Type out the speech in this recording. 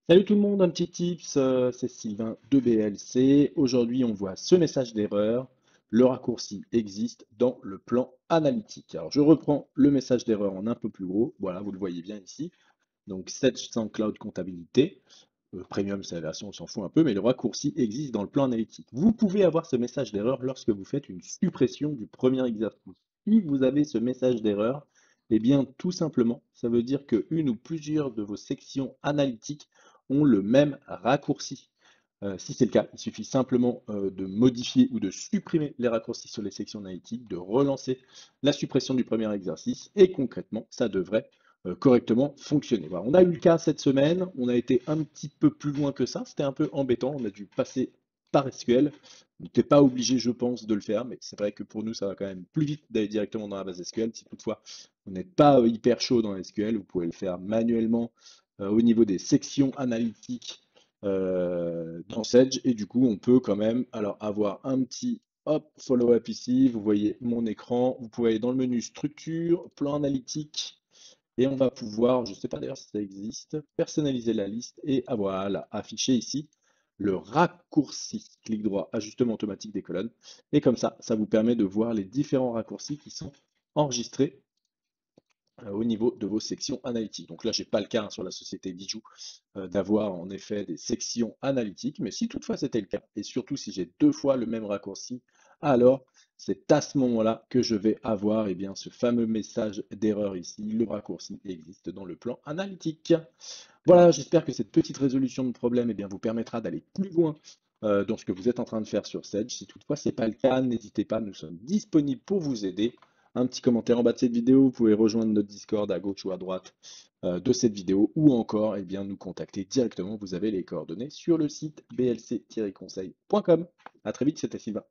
Salut tout le monde, un petit tips, c'est Sylvain de BLC. Aujourd'hui, on voit ce message d'erreur. Le raccourci existe dans le plan analytique. Alors, je reprends le message d'erreur en un peu plus gros. Voilà, vous le voyez bien ici. Donc, 700 Cloud Comptabilité. Premium, c'est la version, on s'en fout un peu, mais le raccourci existe dans le plan analytique. Vous pouvez avoir ce message d'erreur lorsque vous faites une suppression du premier exercice. Si vous avez ce message d'erreur, eh bien, tout simplement, ça veut dire que une ou plusieurs de vos sections analytiques ont le même raccourci. Si c'est le cas, il suffit simplement de modifier ou de supprimer les raccourcis sur les sections analytiques, de relancer la suppression du premier exercice et concrètement, ça devrait correctement fonctionner. Voilà, on a eu le cas cette semaine, on a été un petit peu plus loin que ça, c'était un peu embêtant, on a dû passer par SQL. On n'était pas obligé, je pense, de le faire, mais c'est vrai que pour nous, ça va quand même plus vite d'aller directement dans la base SQL. Si toutefois vous n'êtes pas hyper chaud dans SQL, vous pouvez le faire manuellement au niveau des sections analytiques dans Sage, et du coup, on peut quand même alors avoir un petit hop, follow-up ici. Vous voyez mon écran, vous pouvez aller dans le menu structure, plan analytique. Et on va pouvoir, je ne sais pas d'ailleurs si ça existe, personnaliser la liste et voilà, afficher ici le raccourci. Clic droit, ajustement automatique des colonnes. Et comme ça vous permet de voir les différents raccourcis qui sont enregistrés au niveau de vos sections analytiques. Donc là, j'ai pas le cas hein, sur la société Bijou d'avoir en effet des sections analytiques, mais si toutefois c'était le cas, et surtout si j'ai deux fois le même raccourci, alors c'est à ce moment-là que je vais avoir eh bien, ce fameux message d'erreur ici. Le raccourci existe dans le plan analytique. Voilà, j'espère que cette petite résolution de problème eh bien, vous permettra d'aller plus loin dans ce que vous êtes en train de faire sur Sage. Si toutefois ce n'est pas le cas, n'hésitez pas, nous sommes disponibles pour vous aider. Un petit commentaire en bas de cette vidéo, vous pouvez rejoindre notre Discord à gauche ou à droite de cette vidéo, ou encore eh bien, nous contacter directement. Vous avez les coordonnées sur le site blc-conseil.com. À très vite, c'était Sylvain.